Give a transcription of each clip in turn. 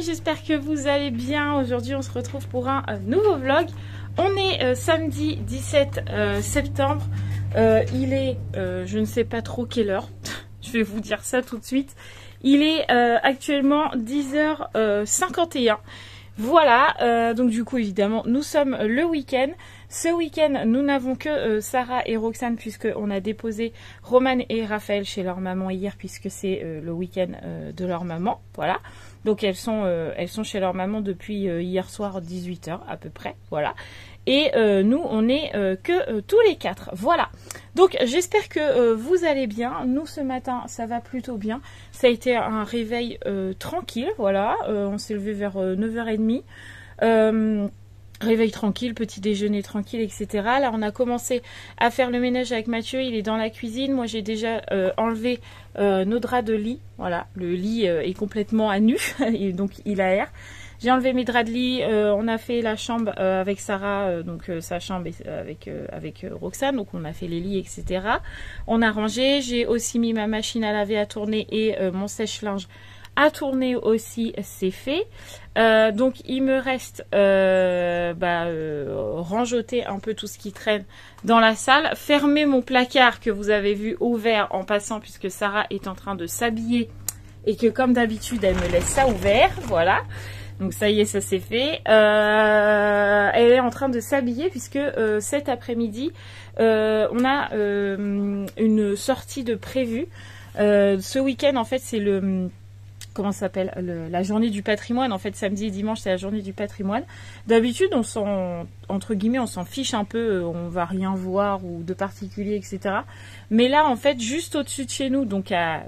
amis, j'espère que vous allez bien. Aujourd'hui on se retrouve pour un nouveau vlog. On est samedi 17 septembre. Il est, je ne sais pas trop quelle heure, je vais vous dire ça tout de suite. Il est actuellement 10h51. Voilà, donc du coup évidemment nous sommes le week-end. Ce week-end nous n'avons que Sarah et Roxane puisqu'on a déposé Roman et Raphaël chez leur maman hier puisque c'est le week-end de leur maman. Voilà, donc elles sont chez leur maman depuis hier soir 18h à peu près. Voilà. Et nous, on est que tous les quatre. Voilà. Donc, j'espère que vous allez bien. Nous, ce matin, ça va plutôt bien. Ça a été un réveil tranquille. Voilà. On s'est levé vers 9h30. Réveil tranquille, petit déjeuner tranquille, etc. Là, on a commencé à faire le ménage avec Mathieu. Il est dans la cuisine. Moi, j'ai déjà enlevé nos draps de lit. Voilà. Le lit est complètement à nu. Et donc, il aère. J'ai enlevé mes draps de lit, on a fait la chambre avec Sarah, donc sa chambre avec Roxane, donc on a fait les lits, etc. On a rangé, j'ai aussi mis ma machine à laver à tourner et mon sèche-linge à tourner aussi, c'est fait. Donc il me reste rangeoter un peu tout ce qui traîne dans la salle, fermer mon placard que vous avez vu ouvert en passant puisque Sarah est en train de s'habiller et que comme d'habitude elle me laisse ça ouvert, voilà. Donc ça y est, ça c'est fait. Elle est en train de s'habiller puisque cet après-midi, on a une sortie de prévue. Ce week-end, en fait, c'est le... Comment ça s'appelle, la journée du patrimoine. En fait, samedi et dimanche, c'est la journée du patrimoine. D'habitude, on s'en... Entre guillemets, on s'en fiche un peu. On va rien voir ou de particulier, etc. Mais là, en fait, juste au-dessus de chez nous, donc à...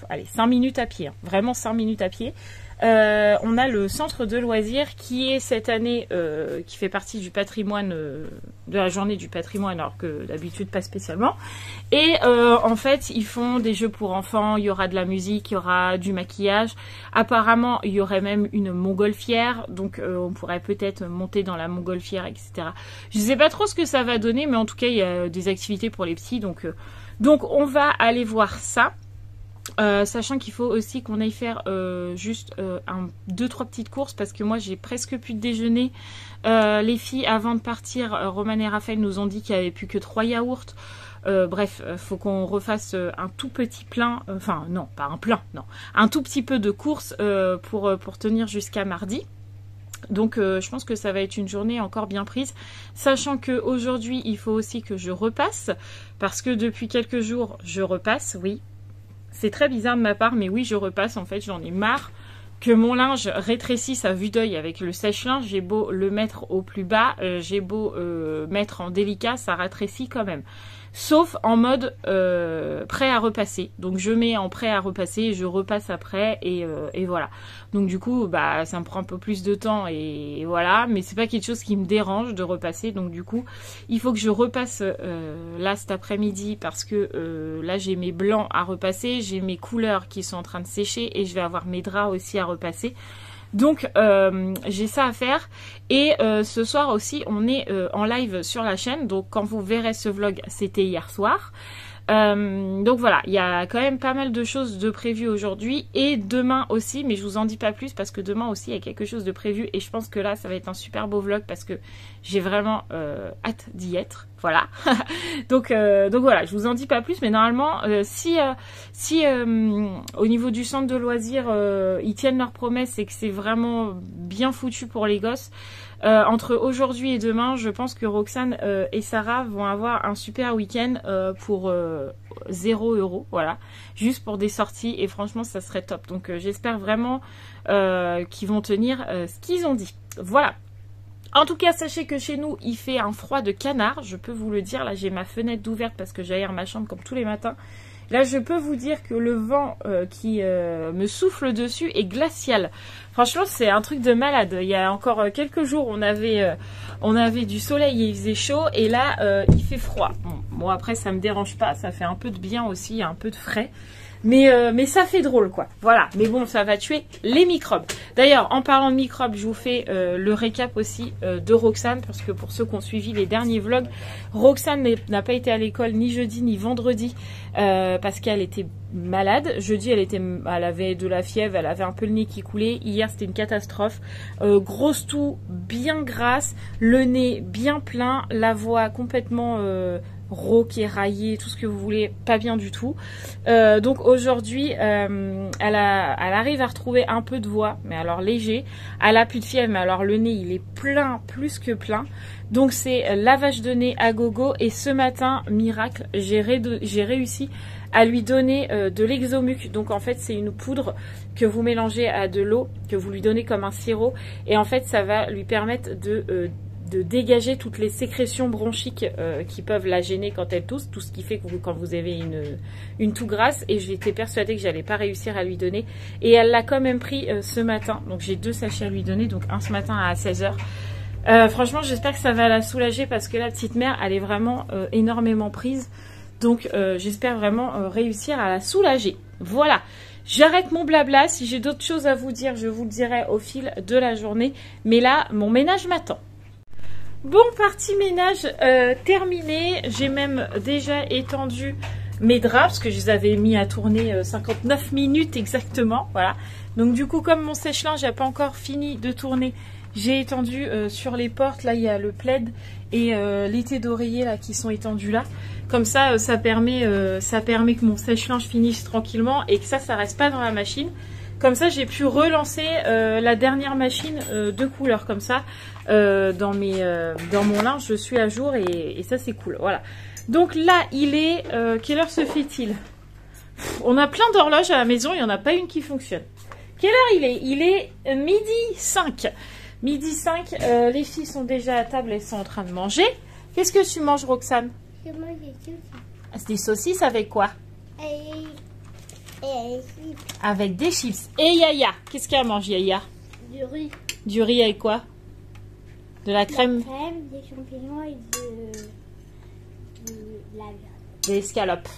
allez, 5 minutes à pied. Hein, vraiment 5 minutes à pied. On a le centre de loisirs qui est cette année, qui fait partie du patrimoine, de la journée du patrimoine, alors que d'habitude pas spécialement. Et en fait, ils font des jeux pour enfants, il y aura de la musique, il y aura du maquillage. Apparemment, il y aurait même une montgolfière, donc on pourrait peut-être monter dans la montgolfière, etc. Je ne sais pas trop ce que ça va donner, mais en tout cas, il y a des activités pour les petits, donc on va aller voir ça. Sachant qu'il faut aussi qu'on aille faire juste 2-3 petites courses parce que moi j'ai presque plus de déjeuner. Les filles avant de partir, Roman et Raphaël nous ont dit qu'il n'y avait plus que 3 yaourts. Bref, faut qu'on refasse un tout petit plein, enfin non, pas un plein, non, un tout petit peu de courses pour tenir jusqu'à mardi. Donc je pense que ça va être une journée encore bien prise, sachant qu'aujourd'hui il faut aussi que je repasse, parce que depuis quelques jours je repasse, oui. C'est très bizarre de ma part, mais oui, je repasse. En fait, j'en ai marre que mon linge rétrécisse à vue d'œil avec le sèche-linge. J'ai beau le mettre au plus bas, j'ai beau mettre en délicat, ça rétrécit quand même. Sauf en mode prêt à repasser. Donc je mets en prêt à repasser, je repasse après et voilà. Donc du coup, bah ça me prend un peu plus de temps et voilà. Mais c'est pas quelque chose qui me dérange de repasser. Donc du coup, il faut que je repasse là cet après-midi parce que là j'ai mes blancs à repasser, j'ai mes couleurs qui sont en train de sécher et je vais avoir mes draps aussi à repasser. Donc j'ai ça à faire et ce soir aussi on est en live sur la chaîne, donc quand vous verrez ce vlog c'était hier soir. Donc voilà, il y a quand même pas mal de choses de prévues aujourd'hui et demain aussi, mais je vous en dis pas plus parce que demain aussi il y a quelque chose de prévu et je pense que là ça va être un super beau vlog parce que j'ai vraiment hâte d'y être. Voilà. donc voilà, je vous en dis pas plus, mais normalement si au niveau du centre de loisirs ils tiennent leurs promesses et que c'est vraiment bien foutu pour les gosses, entre aujourd'hui et demain, je pense que Roxane et Sarah vont avoir un super week-end pour 0 €, voilà, juste pour des sorties et franchement ça serait top. Donc j'espère vraiment qu'ils vont tenir ce qu'ils ont dit. Voilà. En tout cas, sachez que chez nous, il fait un froid de canard, je peux vous le dire. Là, j'ai ma fenêtre ouverte parce que j'aère ma chambre comme tous les matins. Là, je peux vous dire que le vent qui me souffle dessus est glacial. Franchement, c'est un truc de malade. Il y a encore quelques jours, on avait du soleil et il faisait chaud. Et là, il fait froid. Bon, après, ça me dérange pas. Ça fait un peu de bien aussi, un peu de frais. Mais ça fait drôle, quoi. Voilà. Mais bon, ça va tuer les microbes. D'ailleurs, en parlant de microbes, je vous fais le récap aussi de Roxane, parce que pour ceux qui ont suivi les derniers vlogs, Roxane n'a pas été à l'école ni jeudi ni vendredi, parce qu'elle était malade. Jeudi, elle avait de la fièvre, elle avait un peu le nez qui coulait. Hier, c'était une catastrophe. Grosse toux, bien grasse, le nez bien plein, la voix complètement rauque, éraillée, tout ce que vous voulez, pas bien du tout. Donc aujourd'hui, elle arrive à retrouver un peu de voix, mais alors léger. Elle a plus de fièvre, mais alors le nez, il est plein, plus que plein. Donc c'est lavage de nez à gogo. Et ce matin, miracle, j'ai réussi à lui donner de l'exomuc. Donc en fait, c'est une poudre que vous mélangez à de l'eau, que vous lui donnez comme un sirop. Et en fait, ça va lui permettre de dégager toutes les sécrétions bronchiques qui peuvent la gêner quand elle tousse, tout ce qui fait que quand vous avez une toux grasse. Et j'étais persuadée que j'allais pas réussir à lui donner, et elle l'a quand même pris ce matin. Donc j'ai 2 sachets à lui donner, donc un ce matin à 16 h. Franchement, j'espère que ça va la soulager, parce que la petite mère, elle est vraiment énormément prise. Donc j'espère vraiment réussir à la soulager. Voilà. J'arrête mon blabla. Si j'ai d'autres choses à vous dire, je vous le dirai au fil de la journée. Mais là, mon ménage m'attend. Bon, partie ménage terminée. J'ai même déjà étendu mes draps, parce que je les avais mis à tourner 59 minutes exactement. Voilà. Donc du coup, comme mon sèche-linge n'a pas encore fini de tourner, j'ai étendu sur les portes. Là, il y a le plaid et l'été d'oreiller là qui sont étendus là. Comme ça, ça permet que mon sèche-linge finisse tranquillement et que ça reste pas dans la machine. Comme ça, j'ai pu relancer la dernière machine de couleur. Comme ça, dans mon linge, je suis à jour et ça, c'est cool. Voilà. Donc là, il est... quelle heure se fait-il? On a plein d'horloges à la maison, il n'y en a pas une qui fonctionne. Quelle heure il est? Il est midi 5. Midi 5, les filles sont déjà à table, elles sont en train de manger. Qu'est-ce que tu manges, Roxane? Je mange des saucisses. Des saucisses avec quoi? Et Avec des chips. Et Yaya, qu'est-ce qu'elle mange, Yaya? du riz. Du riz avec quoi? De la crème? De la crème, des champignons et de la viande. Des escalopes.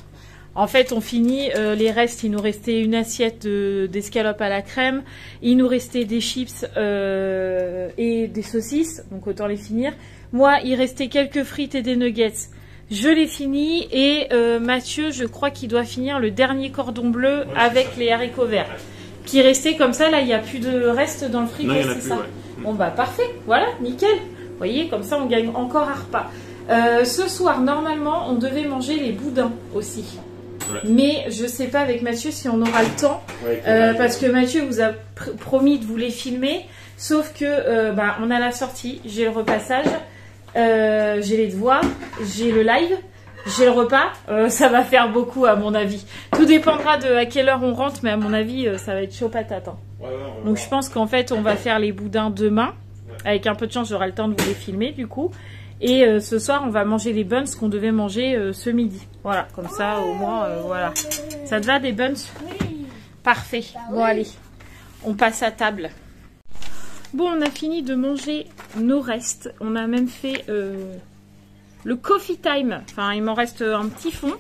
En fait, on finit les restes. Il nous restait une assiette d'escalopes à la crème. Il nous restait des chips et des saucisses. Donc, autant les finir. Moi, il restait quelques frites et des nuggets. Je l'ai fini. Et Mathieu, je crois qu'il doit finir le dernier cordon bleu avec les haricots verts. Qui restait comme ça. Là, il n'y a plus de reste dans le frigo, c'est ça? Ouais. Bon, bah, parfait. Voilà, nickel. Vous voyez, comme ça, on gagne encore un repas. Ce soir, normalement, on devait manger les boudins aussi. Ouais. Mais je sais pas avec Mathieu si on aura le temps, parce que Mathieu vous a promis de vous les filmer, sauf que on a la sortie, j'ai le repassage, j'ai les devoirs, j'ai le live, j'ai le repas, ça va faire beaucoup à mon avis. Tout dépendra de à quelle heure on rentre, mais à mon avis ça va être chaud patate. Hein. Donc je pense qu'en fait on va faire les boudins demain, avec un peu de chance j'aurai le temps de vous les filmer du coup. Et ce soir, on va manger les buns qu'on devait manger ce midi. Voilà, comme ça, au moins, voilà. Ça te va, des buns? Oui. Parfait. Bon, allez, on passe à table. Bon, on a fini de manger nos restes. On a même fait le coffee time. Enfin, il m'en reste un petit fond.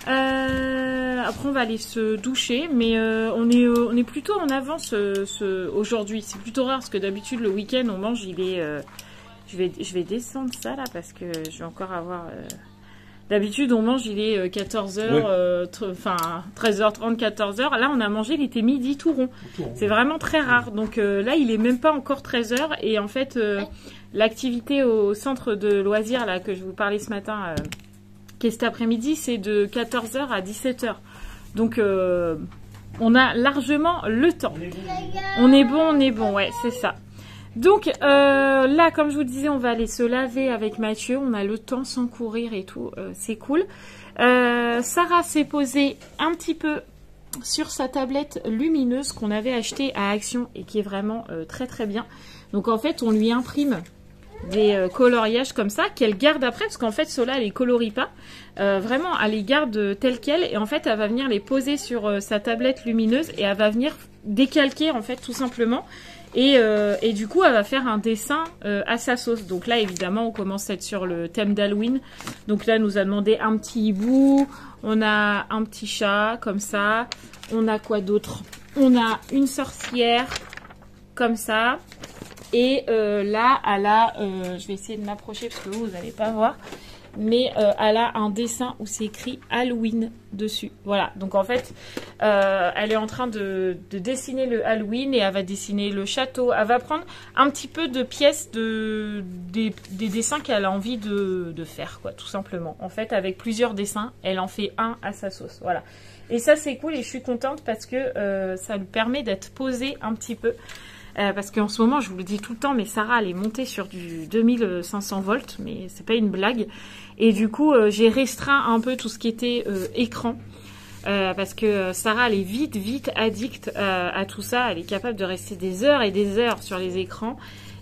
Après, on va aller se doucher. Mais on est plutôt en avance aujourd'hui. C'est plutôt rare, parce que d'habitude, le week-end, on mange, il est... Je vais descendre ça là parce que je vais encore avoir... D'habitude on mange, il est 14h, enfin 13h30, 14h. Là on a mangé, il était midi tout rond. C'est vraiment très rare. Donc là il est même pas encore 13h. Et en fait l'activité au centre de loisirs là que je vous parlais ce matin, qui est cet après-midi, c'est de 14h à 17h. Donc on a largement le temps. On est bon, ouais c'est ça. Donc là, comme je vous disais, on va aller se laver avec Mathieu. On a le temps sans courir et tout. C'est cool. Sarah s'est posée un petit peu sur sa tablette lumineuse qu'on avait achetée à Action et qui est vraiment très très bien. Donc en fait, on lui imprime des coloriages comme ça qu'elle garde après, parce qu'en fait Sola elle les colorie pas, vraiment elle les garde telles quelles, et en fait elle va venir les poser sur sa tablette lumineuse et elle va venir décalquer en fait tout simplement. Et du coup, elle va faire un dessin à sa sauce. Donc là, évidemment, on commence à être sur le thème d'Halloween. Donc là, elle nous a demandé un petit hibou. On a un petit chat, comme ça. On a quoi d'autre? On a une sorcière, comme ça. Et là, elle a... je vais essayer de m'approcher parce que vous n'allez pas voir. Mais elle a un dessin où c'est écrit Halloween dessus. Voilà, donc en fait, elle est en train de dessiner le Halloween et elle va dessiner le château. Elle va prendre un petit peu de pièces des dessins qu'elle a envie de faire, quoi, tout simplement. En fait, avec plusieurs dessins, elle en fait un à sa sauce. Voilà. Et ça, c'est cool et je suis contente parce que ça lui permet d'être posée un petit peu. Parce qu'en ce moment, je vous le dis tout le temps, mais Sarah, elle est montée sur du 2500 volts, mais c'est pas une blague. Et du coup, j'ai restreint un peu tout ce qui était écran. Parce que Sarah, elle est vite addict à tout ça. Elle est capable de rester des heures et des heures sur les écrans.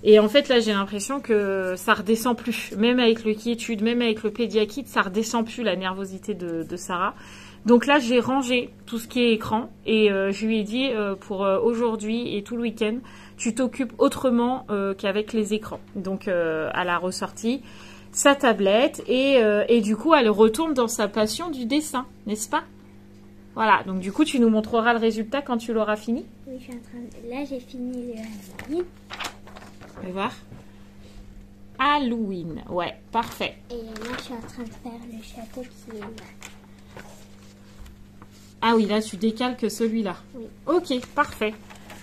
Et en fait, là, j'ai l'impression que ça redescend plus. Même avec le quiétude, même avec le pédiakit, ça redescend plus la nervosité de Sarah. Donc là, j'ai rangé tout ce qui est écran et je lui ai dit pour aujourd'hui et tout le week-end, tu t'occupes autrement qu'avec les écrans. Donc, elle a ressorti sa tablette et du coup, elle retourne dans sa passion du dessin, n'est-ce pas? Voilà, donc du coup, tu nous montreras le résultat quand tu l'auras fini. Oui, je suis en train de... Là, j'ai fini le Halloween. On va voir. Halloween, ouais, parfait. Et là, je suis en train de faire le château qui est là. Ah oui, là, tu décalques celui-là. Oui. Ok, parfait.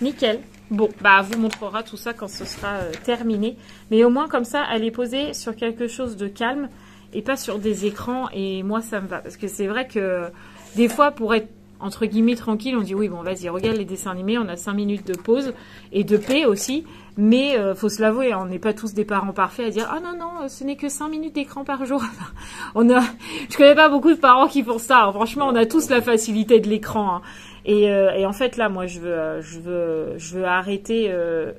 Nickel. Bon, bah, elle vous montrera tout ça quand ce sera terminé. Mais au moins, comme ça, elle est posée sur quelque chose de calme et pas sur des écrans. Et moi, ça me va. Parce que c'est vrai que des fois, pour être, entre guillemets, tranquille, on dit oui, bon, vas-y, regarde les dessins animés. On a 5 minutes de pause et de paix aussi. Mais faut se l'avouer, on n'est pas tous des parents parfaits à dire « Ah non, non, ce n'est que 5 minutes d'écran par jour. » Je connais pas beaucoup de parents qui font ça. Hein. Franchement, on a tous la facilité de l'écran. Hein. Et en fait, là, moi, je veux arrêter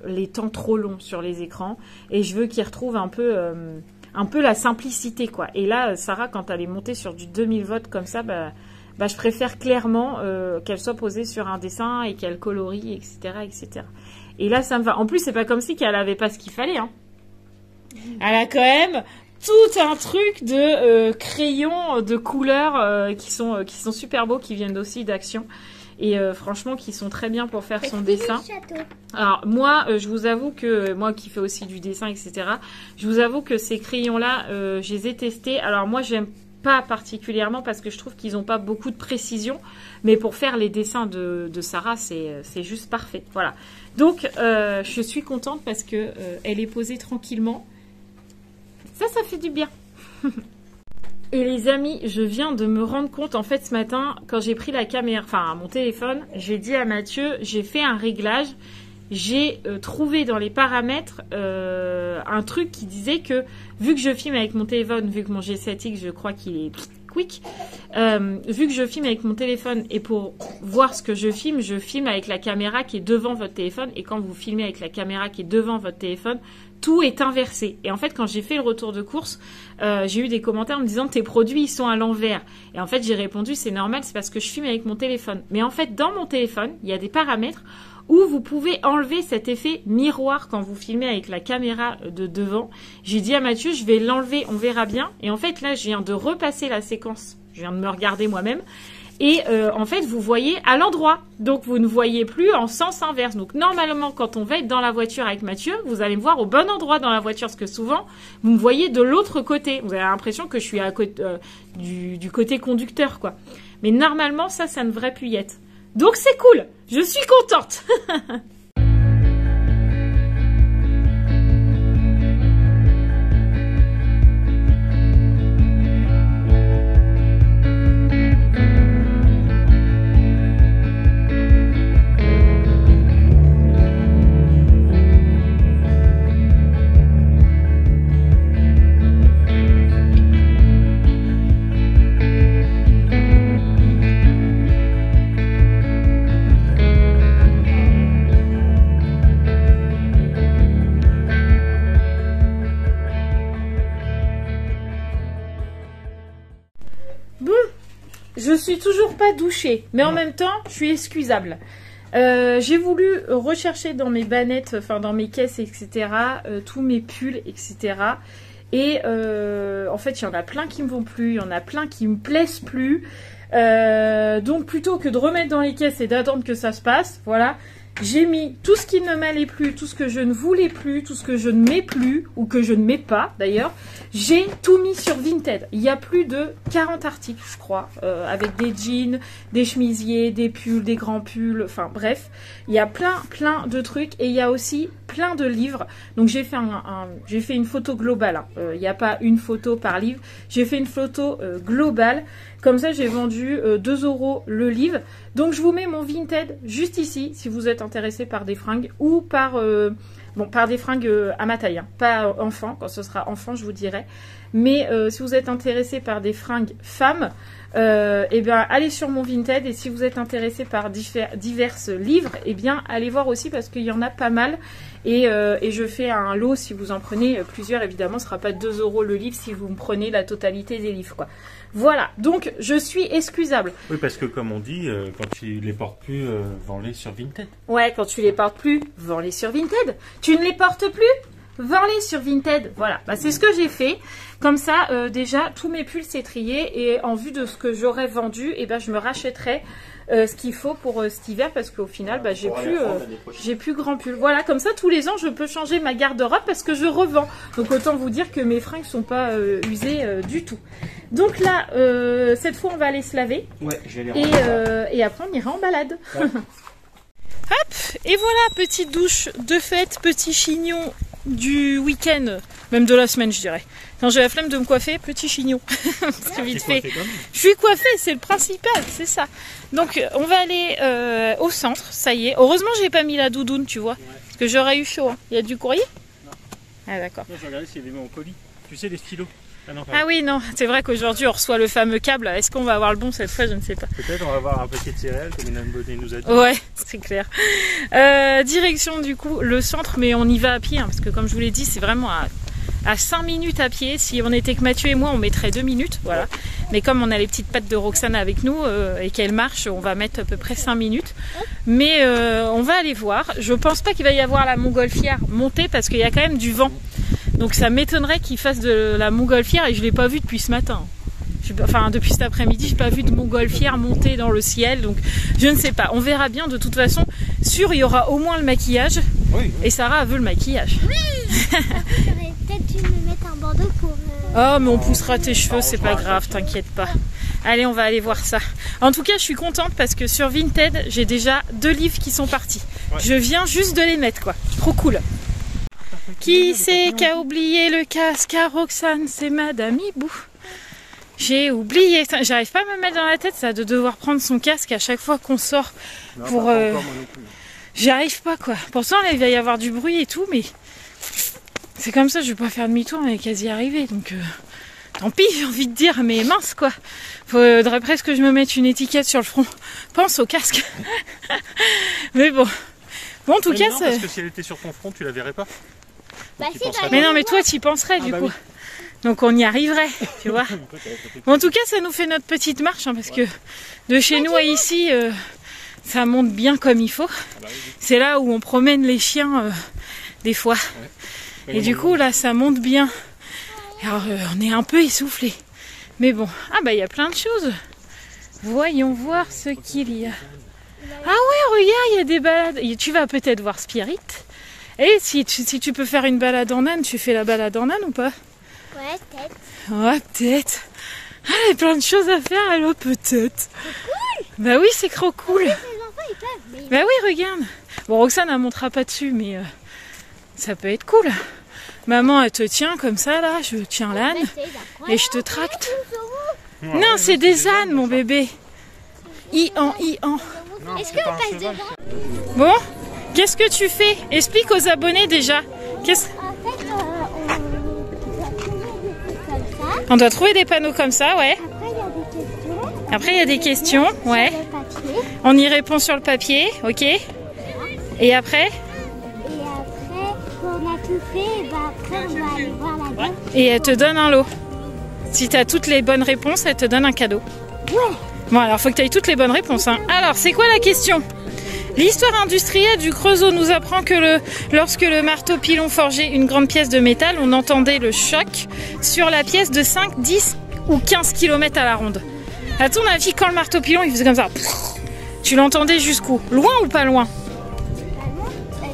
les temps trop longs sur les écrans. Et je veux qu'ils retrouvent un peu la simplicité, quoi. Et là, Sarah, quand elle est montée sur du 2000 volts comme ça, je préfère clairement qu'elle soit posée sur un dessin et qu'elle colorie, etc., etc. Et là, ça me va. En plus, c'est pas comme si qu'elle avait pas ce qu'il fallait. Hein. Elle a quand même tout un truc de crayons, de couleurs qui sont super beaux, qui viennent aussi d'Action. Et franchement, qui sont très bien pour faire son dessin. Alors, moi, je vous avoue que, moi qui fais aussi du dessin, etc., je vous avoue que ces crayons-là, je les ai testés. Alors, moi, j'aime pas particulièrement parce que je trouve qu'ils n'ont pas beaucoup de précision. Mais pour faire les dessins de Sarah, c'est juste parfait. Voilà. Donc, je suis contente parce que elle est posée tranquillement. Ça fait du bien. Et les amis, je viens de me rendre compte, en fait, ce matin, quand j'ai pris la caméra, enfin, mon téléphone, j'ai dit à Mathieu, j'ai fait un réglage. J'ai trouvé dans les paramètres un truc qui disait que, vu que je filme avec mon téléphone, vu que mon G7X, je crois qu'il est quick, vu que je filme avec mon téléphone et pour voir ce que je filme avec la caméra qui est devant votre téléphone. Et quand vous filmez avec la caméra qui est devant votre téléphone, tout est inversé. Et en fait, quand j'ai fait le retour de course, j'ai eu des commentaires me disant tes produits ils sont à l'envers. Et en fait, j'ai répondu c'est normal, c'est parce que je filme avec mon téléphone. Mais en fait, dans mon téléphone, il y a des paramètres où vous pouvez enlever cet effet miroir quand vous filmez avec la caméra de devant. J'ai dit à Mathieu, je vais l'enlever, on verra bien. Et en fait, là, je viens de repasser la séquence. Je viens de me regarder moi-même. Et en fait, vous voyez à l'endroit. Donc, vous ne voyez plus en sens inverse. Donc, normalement, quand on va être dans la voiture avec Mathieu, vous allez me voir au bon endroit dans la voiture. Parce que souvent, vous me voyez de l'autre côté. Vous avez l'impression que je suis à côté, du côté conducteur, quoi. Mais normalement, ça ne devrait plus y être. Donc, c'est cool. Je suis contente. Je suis toujours pas douchée, mais en même temps, je suis excusable. J'ai voulu rechercher dans mes bannettes, enfin dans mes caisses, etc., tous mes pulls, etc. Et en fait, il y en a plein qui me vont plus, il y en a plein qui me plaisent plus. Donc plutôt que de remettre dans les caisses et d'attendre que ça se passe, voilà, j'ai mis tout ce qui ne m'allait plus, tout ce que je ne voulais plus, tout ce que je ne mets plus, ou que je ne mets pas d'ailleurs, j'ai tout mis sur Vinted. Il y a plus de 40 articles, je crois, avec des jeans, des chemisiers, des pulls, des grands pulls, enfin bref, il y a plein de trucs, et il y a aussi plein de livres. Donc j'ai fait j'ai fait une photo globale, hein. Il n'y a pas une photo par livre, j'ai fait une photo globale. Comme ça, j'ai vendu 2 € le livre. Donc, je vous mets mon Vinted juste ici, si vous êtes intéressé par des fringues ou par, par des fringues à ma taille, hein. Pas enfant. Quand ce sera enfant, je vous dirai. Mais si vous êtes intéressé par des fringues femmes, eh bien, allez sur mon Vinted. Et si vous êtes intéressé par divers livres, eh bien, allez voir aussi parce qu'il y en a pas mal. Et je fais un lot si vous en prenez plusieurs. Évidemment, ce ne sera pas 2 € le livre si vous me prenez la totalité des livres, quoi. Voilà, donc je suis excusable. Oui, parce que comme on dit, quand tu les portes plus, vends-les sur Vinted. Ouais, quand tu les portes plus, vends-les sur Vinted. Tu ne les portes plus, vends-les sur Vinted. Voilà, bah, c'est ce que j'ai fait. Comme ça, déjà, tous mes pulls c'est trié. Et en vue de ce que j'aurais vendu, eh ben, je me rachèterai ce qu'il faut pour cet hiver. Parce qu'au final, bah, j'ai plus grand pull. Voilà, comme ça, tous les ans, je peux changer ma garde-robe parce que je revends. Donc, autant vous dire que mes fringues sont pas usées du tout. Donc là, cette fois, on va aller se laver. Ouais, je vais aller et après, on ira en balade. Ouais. Hop, et voilà, petite douche de fête, petit chignon du week-end, même de la semaine, je dirais. Quand j'ai la flemme de me coiffer, petit chignon. C'est vite fait. Je suis coiffée, c'est le principal, c'est ça. Donc, on va aller au centre, ça y est. Heureusement, j'ai pas mis la doudoune, tu vois. Parce que j'aurais eu chaud. Hein. Il y a du courrier? Non. Ah, d'accord. Je vais regarder s'il y avait mon colis. Tu sais, les stylos. Ah oui, non, c'est vrai qu'aujourd'hui on reçoit le fameux câble. Est-ce qu'on va avoir le bon cette fois? Je ne sais pas. Peut-être on va avoir un paquet de céréales comme Mme Bonnet nous a dit. Ouais, c'est clair. Direction du coup le centre, mais on y va à pied, hein, parce que comme je vous l'ai dit, c'est vraiment à 5 minutes à pied. Si on était que Mathieu et moi, on mettrait 2 minutes, voilà. Mais comme on a les petites pattes de Roxane avec nous et qu'elle marche, on va mettre à peu près 5 minutes. Mais on va aller voir. Je pense pas qu'il va y avoir la montgolfière montée parce qu'il y a quand même du vent. Donc ça m'étonnerait qu'il fasse de la montgolfière et je ne l'ai pas vu depuis ce matin. Enfin, depuis cet après-midi, je n'ai pas vu de montgolfière monter dans le ciel. Donc je ne sais pas. On verra bien. De toute façon, sûr, il y aura au moins le maquillage. Oui. Et Sarah veut le maquillage. Oui. J'aurais peut-être dû me mettre un bandeau pour... Oh, mais on poussera tes cheveux, c'est pas grave, t'inquiète pas. Allez, on va aller voir ça. En tout cas, je suis contente parce que sur Vinted, j'ai déjà 2 livres qui sont partis. Ouais. Je viens juste de les mettre, quoi. Trop cool. Qui c'est qui a oublié le casque à Roxane? C'est Madame Hibou. J'ai oublié. J'arrive pas à me mettre dans la tête ça de devoir prendre son casque à chaque fois qu'on sort. Non, pour. J'y arrive pas quoi. Pourtant il va y avoir du bruit et tout, mais c'est comme ça. Je vais pas faire demi-tour. On est quasi arrivé, donc tant pis. J'ai envie de dire, mais mince quoi. Faudrait presque que je me mette une étiquette sur le front. Pense au casque. Mais bon. Bon, en tout cas, non, parce que si elle était sur ton front, tu la verrais pas. Bah si, mais non, mais toi, tu y penserais du coup. Oui. Donc on y arriverait, tu vois. Bon, en tout cas, ça nous fait notre petite marche, hein, parce que de chez nous à ici, ça monte bien comme il faut. C'est là où on promène les chiens des fois. Et du coup, là, ça monte bien. Alors, on est un peu essoufflé. Mais bon, ah bah il y a plein de choses. Voyons voir ce qu'il y a. Ah ouais, regarde, il y a des balades. Tu vas peut-être voir Spirit. Et si tu peux faire une balade en âne, tu fais la balade en âne ou pas? Ouais, peut-être. Ouais, peut-être. Ah, il y a plein de choses à faire, alors peut-être. C'est cool. Bah oui, c'est trop cool. Les enfants, ils peuvent. Mais... Bah oui, regarde. Bon, Roxane, elle montera pas dessus, mais ça peut être cool. Maman, elle te tient comme ça, là. Je tiens l'âne et je te tracte. Ouais, non, c'est des ânes, mon bébé. I-an. Est-ce qu'on passe devant? Bon, qu'est-ce que tu fais? Explique aux abonnés déjà. En fait, on doit trouver des panneaux comme ça, ouais. Après, il y a des questions. Ouais. On y répond sur le papier, ok. Et après? Et après, quand on a tout fait, bah, après, on va aller voir la dame. Et elle te donne un lot. Si tu as toutes les bonnes réponses, elle te donne un cadeau. Ouais. Bon, alors faut que tu aies toutes les bonnes réponses. Hein. Alors, c'est quoi la question? L'histoire industrielle du Creusot nous apprend que lorsque le marteau pilon forgeait une grande pièce de métal, on entendait le choc sur la pièce de 5, 10 ou 15 km à la ronde. À ton avis, quand le marteau pilon il faisait comme ça, tu l'entendais jusqu'où? Loin ou pas loin?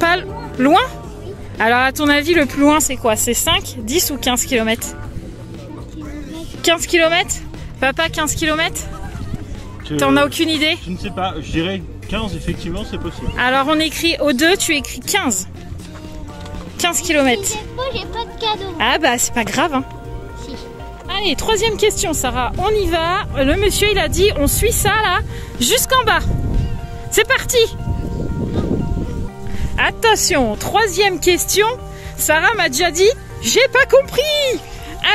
Pas loin? Alors à ton avis, le plus loin c'est quoi? C'est 5, 10 ou 15 km? 15 km? Papa, 15 km? T'en as aucune idée? Je ne sais pas, je dirais 15, effectivement, c'est possible. Alors on écrit au 2, tu écris 15. 15 km. Si c'est faux, j'ai pas de cadeau. Ah bah c'est pas grave hein. Si. Allez, troisième question Sarah, on y va. Le monsieur il a dit on suit ça là jusqu'en bas. C'est parti. Attention, troisième question. Sarah m'a déjà dit j'ai pas compris.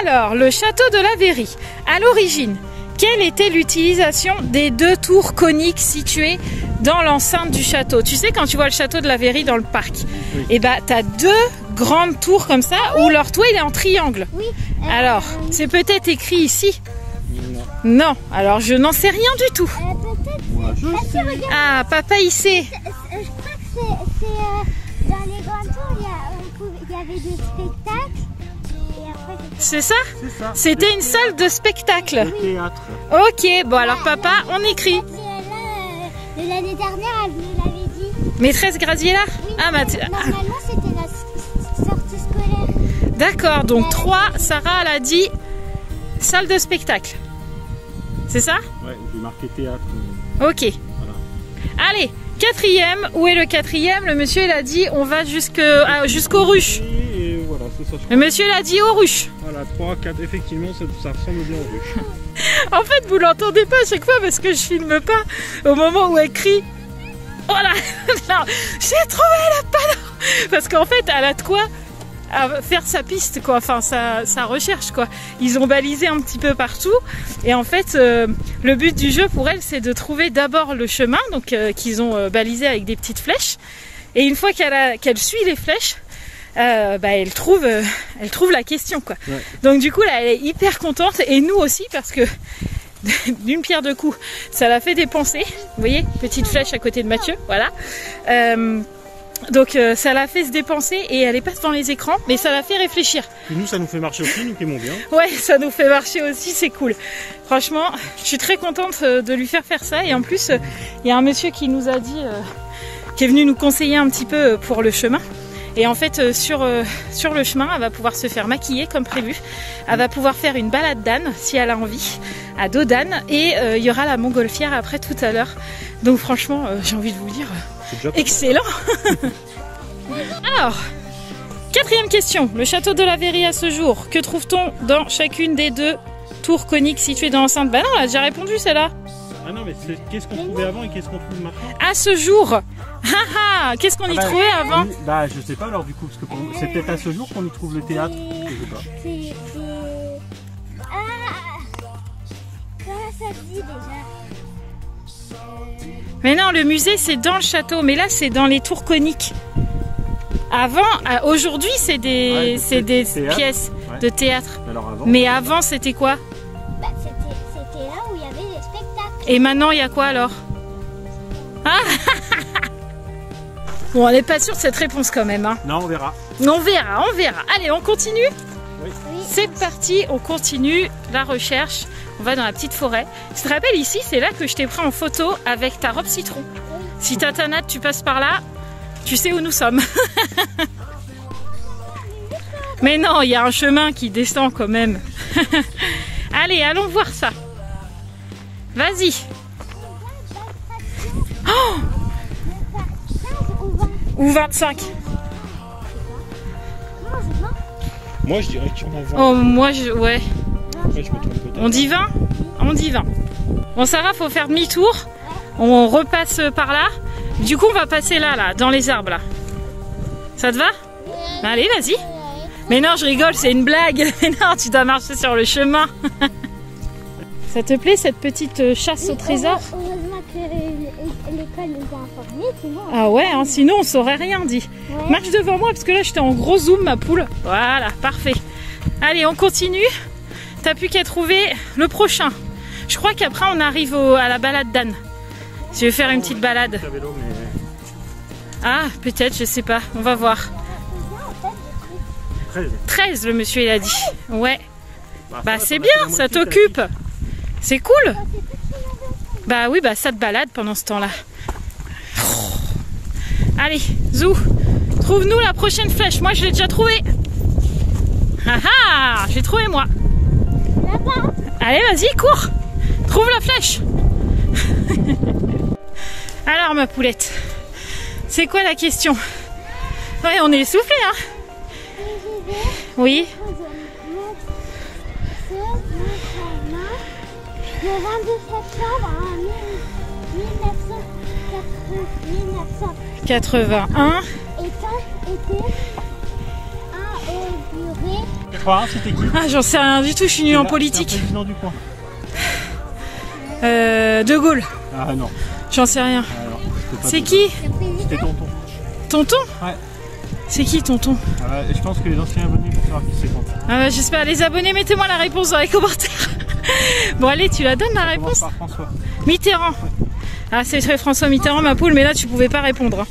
Alors, le château de la Vairie, à l'origine, quelle était l'utilisation des 2 tours coniques situées dans l'enceinte du château? Tu sais, quand tu vois le château de la Vairie dans le parc, Oui. et bah t'as 2 grandes tours comme ça où leur toit il est en triangle. Oui. Alors, c'est peut-être écrit ici? Non. Non, alors je n'en sais rien du tout. Peut-être. Moi, je Parce que sais. regarde, Ah, papa il sait. je crois que c'est dans les grandes tours, il y avait des spectacles. Et après, C'est ça? C'est ça. C'était une salle de spectacle. Le théâtre. Ok, bon alors papa, on écrit. L'année dernière, elle nous l'avait dit. Maîtresse Graziella? Oui, Ah bah normalement, c'était la sortie scolaire. d'accord, donc 3, Sarah elle a dit salle de spectacle. C'est ça? Ouais, j'ai marqué théâtre. Ok. Voilà. Allez, quatrième, où est le quatrième? Le monsieur il a dit on va jusqu'aux ruches. Et voilà, c'est ça. Le monsieur il a dit aux ruches. Voilà, 3, 4, effectivement, ça ressemble bien aux ruches. En fait vous l'entendez pas à chaque fois parce que je filme pas au moment où elle crie. Voilà, non, j'ai trouvé la panneau. Parce qu'en fait elle a de quoi à faire sa piste quoi, enfin sa recherche quoi. Ils ont balisé un petit peu partout et en fait le but du jeu pour elle c'est de trouver d'abord le chemin donc qu'ils ont balisé avec des petites flèches et une fois qu'elle suit les flèches bah, elle trouve la question quoi. Ouais. Donc du coup là elle est hyper contente et nous aussi parce que d'une pierre deux coups ça l'a fait dépenser, vous voyez, petite flèche à côté de Mathieu, voilà. Donc ça l'a fait se dépenser et elle est pas devant les écrans mais ça l'a fait réfléchir. Et nous, ça nous fait marcher aussi, nous qui aimons bien. Ouais, ça nous fait marcher aussi, c'est cool. Franchement, je suis très contente de lui faire ça et en plus il y a un monsieur qui nous a dit qui est venu nous conseiller un petit peu pour le chemin. Et en fait sur le chemin elle va pouvoir se faire maquiller comme prévu. Elle va pouvoir faire une balade d'âne si elle a envie, à dos d'âne et il y aura la montgolfière après tout à l'heure. Donc franchement j'ai envie de vous dire C'est déjà excellent. Alors, quatrième question. Le château de la Vairie à ce jour, que trouve-t-on dans chacune des 2 tours coniques situées dans l'enceinte? Bah non, on a déjà répondu celle-là. Ah non, mais qu'est-ce qu'on trouvait avant et qu'est-ce qu'on trouve maintenant? À ce jour. Haha, qu'est-ce qu'on y bah, trouvait avant? Bah, je sais pas alors du coup, parce que c'est peut-être à ce jour qu'on y trouve le théâtre. Je sais pas. Ah, comment ça se dit déjà? Mais non, le musée c'est dans le château, mais là c'est dans les tours coniques. Avant, aujourd'hui c'est des, Ouais, c'est des théâtre. pièces Ouais. de théâtre. Alors avant. Mais avant c'était quoi? Bah, c'était là où il y avait les spectacles. Et maintenant il y a quoi alors? Ah bon, on n'est pas sûr de cette réponse quand même. Hein. Non, on verra. On verra, on verra. Allez, on continue. Oui. C'est parti, on continue la recherche. On va dans la petite forêt. Tu te rappelles ici, c'est là que je t'ai pris en photo avec ta robe citron. Si Tatanade, tu passes par là, tu sais où nous sommes. Mais non, il y a un chemin qui descend quand même. Allez, allons voir ça. Vas-y. Oh, 15 ou 20? ou 25. Non, c'est 20. Moi, je dirais qu'il y en a 20. Oh, moi, ouais. Après, je me trompe peut-être. On dit 20? On dit 20. Bon, Sarah, faut faire demi-tour. On repasse par là. Du coup, on va passer là, dans les arbres, là. Ça te va? Allez, vas-y. Mais non, je rigole, c'est une blague. Mais non, tu dois marcher sur le chemin. Ça te plaît, cette petite chasse au trésor? Heureusement que l'école nous a informés, sinon... Ah ouais, hein, sinon on saurait rien dit. Ouais. Marche devant moi, parce que là, j'étais en gros zoom, ma poule. Voilà, parfait. Allez, on continue. T'as plus qu'à trouver le prochain. Je crois qu'après, on arrive à la balade d'âne. Si tu veux faire une petite balade. À vélo, mais Ah, peut-être, je sais pas. On va voir. 13. 13, le monsieur, il a dit. Ouais. Bah, ça, c'est t'en as fait la bien, ça moitié, t'occupe. C'est cool. Bah oui, bah ça te balade pendant ce temps-là. Allez, Zou, trouve-nous la prochaine flèche. Moi, je l'ai déjà trouvée. Ah ah, j'ai trouvé moi. Là-bas. Allez, vas-y, cours. Trouve la flèche. Alors, ma poulette, c'est quoi la question? Ouais, on est essoufflé, hein. Oui. Le 22 septembre à 1981 était inauguré. 81, c'était qui? Ah, j'en sais rien du tout, je suis nulle en politique. C'est un président du coin. De Gaulle, Ah non. j'en sais rien. Ah, non, c'était pas C'est De qui? Gaulle. C'était tonton. Tonton? Ouais. C'est qui, tonton? Ah, je pense que les anciens abonnés vont savoir qui c'est tonton. Ah bah, j'espère. Les abonnés, mettez-moi la réponse dans les commentaires. Bon, allez, tu la donnes la On commence réponse? par François. Mitterrand. Ah, c'est très François Mitterrand, ma poule, mais là, tu pouvais pas répondre.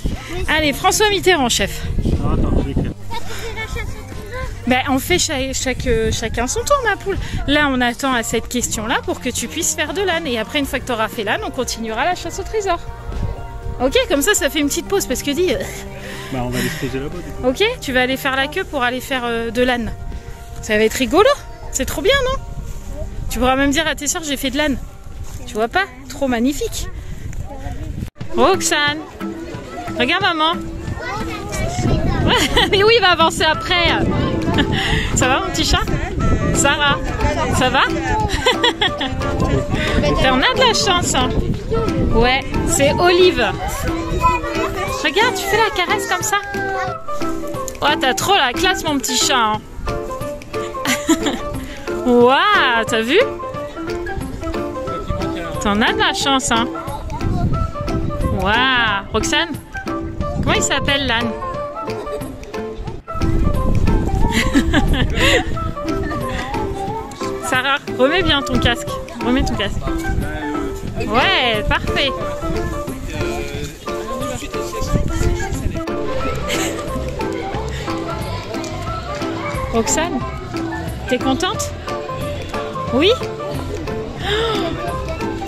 Allez, François Mitterrand, chef. Non, attends, je vais écrire. C'est la chasse au trésor. Ben, on fait chacun son tour, ma poule. Là, on attend à cette question-là pour que tu puisses faire de l'âne. Et après, une fois que tu auras fait l'âne, on continuera la chasse au trésor. Ok, comme ça fait une petite pause parce que dis... Bah, on va aller se poser là-bas. Du coup. Ok, tu vas aller faire la queue pour aller faire de l'âne. Ça va être rigolo. C'est trop bien, non? Tu pourras même dire à tes soeurs, j'ai fait de l'âne. Tu vois pas? Trop magnifique. Roxane, regarde maman. Mais oui, il va avancer après. Ça va mon petit chat? Sarah, ça va? On a de la chance. Hein. Ouais, c'est Olive. Regarde, tu fais la caresse comme ça. Ouais, t'as trop la classe mon petit chat. Hein. Waouh, t'as vu? T'en as de la chance, hein. Waouh, Roxane, comment il s'appelle l'âne? Sarah, remets bien ton casque. Remets ton casque. Ouais, parfait. Roxane, t'es contente? Oui?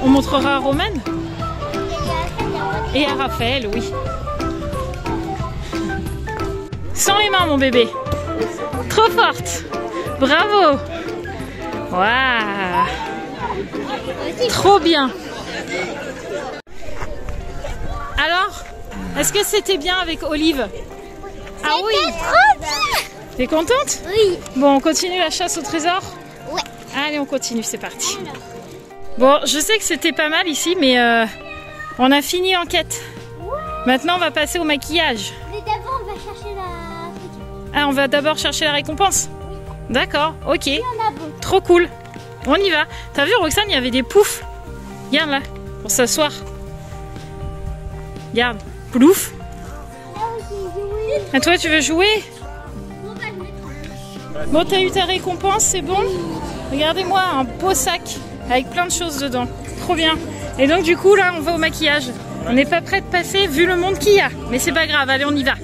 On montrera à Romane? Et à Raphaël, oui. Sans les mains, mon bébé. Trop forte. Bravo. Waouh. Trop bien. Alors, est-ce que c'était bien avec Olive? Ah oui. Trop bien. T'es contente? Oui. Bon, on continue la chasse au trésor? Ouais. Allez, on continue, c'est parti. Bon, je sais que c'était pas mal ici, mais on a fini l'enquête. Maintenant, on va passer au maquillage. Mais d'abord, on va chercher la... Ah, on va d'abord chercher la récompense? D'accord, ok. Il y en a beaucoup. Trop cool. On y va. T'as vu, Roxane, il y avait des poufs. Regarde là, pour s'asseoir. Regarde, plouf. Là aussi, oui. Et toi, tu veux jouer? Bon, bah, je mettrai. Bon, t'as eu ta récompense, c'est bon? Regardez-moi, un beau sac avec plein de choses dedans. Trop bien. Et donc, du coup, là, on va au maquillage. On n'est pas prêt de passer vu le monde qu'il y a. Mais c'est pas grave, allez, on y va.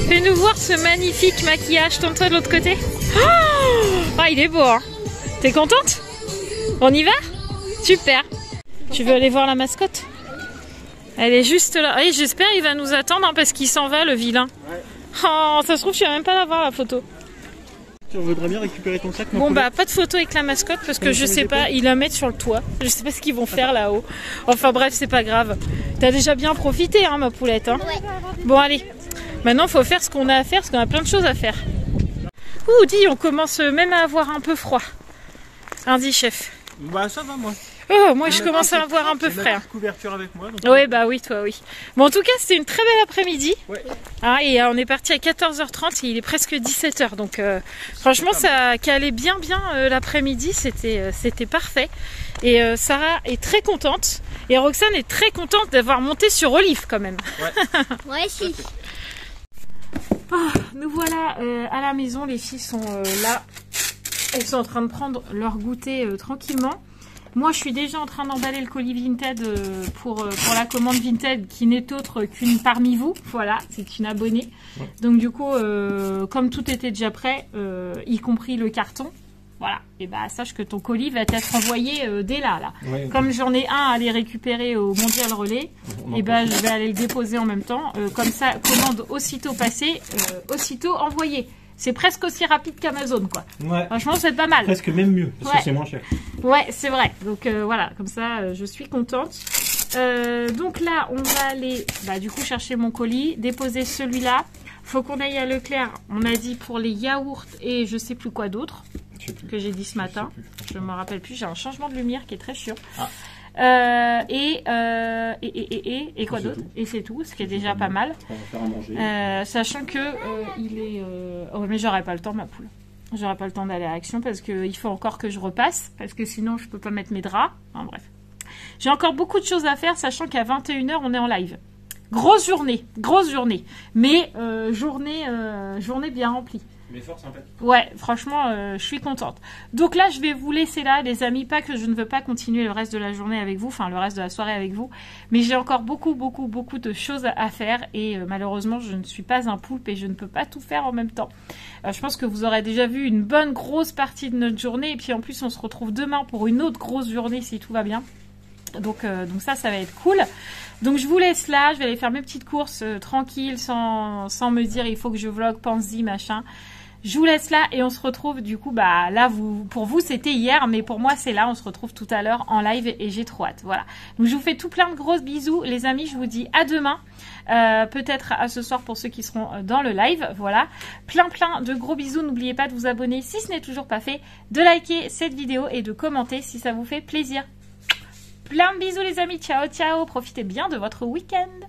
Fais-nous voir ce magnifique maquillage. Tourne-toi de l'autre côté. Oh, il est beau, hein? T'es contente? On y va? Super. Tu veux aller voir la mascotte? Elle est juste là. Et j'espère qu'il va nous attendre hein, parce qu'il s'en va, le vilain. Oh, ça se trouve, tu vas même pas la voir, la photo. On voudrait bien récupérer ton sac. Bon bah pas de photo avec la mascotte parce que je sais pas, ils la mettent sur le toit. Je sais pas ce qu'ils vont faire là-haut. Enfin bref, c'est pas grave. T'as déjà bien profité hein ma poulette hein. Ouais. Bon allez, maintenant faut faire ce qu'on a à faire parce qu'on a plein de choses à faire. Ouh dis, on commence même à avoir un peu froid. Hein dis chef. Bah ça va moi. Oh moi je commence à avoir un peu frais. Hein. Couverture avec moi. Donc... Ouais bah oui toi oui. Bon en tout cas c'était une très belle après-midi. Ouais. Ah, et on est parti à 14h30 et il est presque 17h donc franchement ça calait bien l'après-midi, c'était parfait. Et Sarah est très contente et Roxane est très contente d'avoir monté sur Olive quand même. Ouais. Moi aussi. Oh, nous voilà à la maison, les filles sont là. Elles sont en train de prendre leur goûter tranquillement. Moi, je suis déjà en train d'emballer le colis Vinted pour la commande Vinted qui n'est autre qu'une parmi vous. Voilà, c'est une abonnée. Ouais. Donc du coup, comme tout était déjà prêt, y compris le carton, voilà. Et bah sache que ton colis va être envoyé dès là. Ouais, comme j'en ai un à aller récupérer au Mondial Relais, et bah je vais aller le déposer en même temps. Comme ça, commande aussitôt passée, aussitôt envoyée. C'est presque aussi rapide qu'Amazon, quoi. Ouais. Franchement, c'est pas mal. Presque même mieux, parce que c'est moins cher. Ouais, c'est vrai. Donc voilà, comme ça, je suis contente. Donc là, on va aller, du coup, chercher mon colis, déposer celui-là. Faut qu'on aille à Leclerc. On a dit pour les yaourts et je sais plus quoi d'autre que j'ai dit ce matin. Je me rappelle plus. J'ai un changement de lumière qui est très chiant. Ah. Et quoi d'autre? Et c'est tout, ce qui est déjà pas mal. On va faire à manger. Sachant que il est. Oh, mais j'aurai pas le temps, ma poule. J'aurai pas le temps d'aller à Action parce qu'il faut encore que je repasse. Parce que sinon, je peux pas mettre mes draps. Enfin, bref. J'ai encore beaucoup de choses à faire, sachant qu'à 21h, on est en live. Grosse journée. Mais journée bien remplie. Mais fort sympathique. Ouais, franchement, je suis contente. Donc là, je vais vous laisser là, les amis. Pas que je ne veux pas continuer le reste de la journée avec vous, enfin le reste de la soirée avec vous. Mais j'ai encore beaucoup de choses à faire. Et malheureusement, je ne suis pas un poulpe et je ne peux pas tout faire en même temps. Je pense que vous aurez déjà vu une bonne grosse partie de notre journée. Et puis en plus, on se retrouve demain pour une autre grosse journée si tout va bien. Donc ça va être cool. Donc je vous laisse là, je vais aller faire mes petites courses tranquilles, sans me dire il faut que je vlog, pense-y, machin. Je vous laisse là et on se retrouve du coup, là, pour vous c'était hier, mais pour moi c'est là, on se retrouve tout à l'heure en live et j'ai trop hâte, voilà. Donc je vous fais tout plein de gros bisous, les amis, je vous dis à demain, peut-être à ce soir pour ceux qui seront dans le live, voilà. Plein de gros bisous, n'oubliez pas de vous abonner si ce n'est toujours pas fait, de liker cette vidéo et de commenter si ça vous fait plaisir. Plein de bisous les amis, ciao, profitez bien de votre week-end.